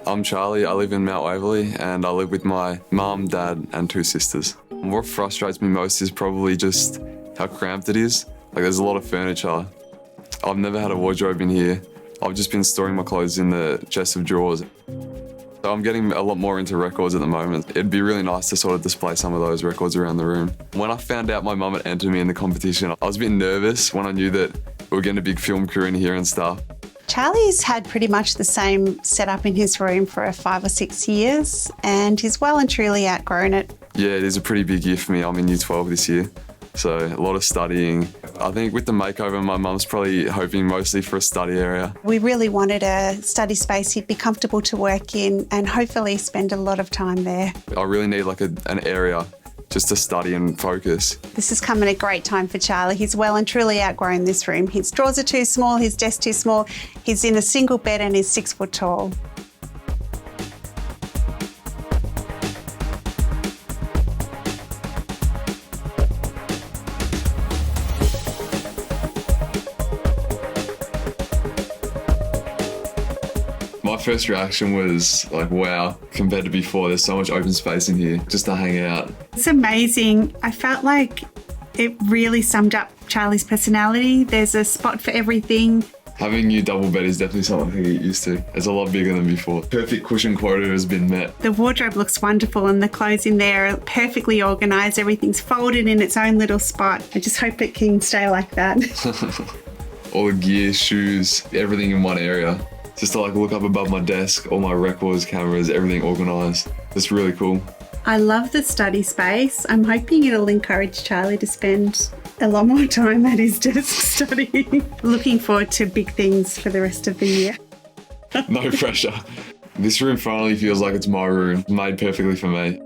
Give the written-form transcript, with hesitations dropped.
I'm Charlie, I live in Mount Waverley and I live with my mum, dad and 2 sisters. What frustrates me most is probably just how cramped it is. Like there's a lot of furniture. I've never had a wardrobe in here. I've just been storing my clothes in the chest of drawers. So I'm getting a lot more into records at the moment. It'd be really nice to sort of display some of those records around the room. When I found out my mum had entered me in the competition, I was a bit nervous when I knew that we were getting a big film crew in here and stuff. Charlie's had pretty much the same setup in his room for 5 or 6 years and he's well and truly outgrown it. Yeah, it is a pretty big year for me. I'm in year 12 this year, so a lot of studying. I think with the makeover, my mum's probably hoping mostly for a study area. We really wanted a study space he'd be comfortable to work in and hopefully spend a lot of time there. I really need like an area just to study and focus. This is coming at a great time for Charlie. He's well and truly outgrown this room. His drawers are too small, his desk too small. He's in a single bed and he's 6 foot tall. My first reaction was like, wow, compared to before, there's so much open space in here just to hang out. It's amazing. I felt like it really summed up Charlie's personality. There's a spot for everything. Having a new double bed is definitely something I get used to. It's a lot bigger than before. Perfect cushion quota has been met. The wardrobe looks wonderful and the clothes in there are perfectly organised. Everything's folded in its own little spot. I just hope it can stay like that. All the gear, shoes, everything in one area. Just to like look up above my desk, all my records, cameras, everything organised. It's really cool. I love the study space. I'm hoping it'll encourage Charlie to spend a lot more time at his desk studying. Looking forward to big things for the rest of the year. No pressure. This room finally feels like it's my room, made perfectly for me.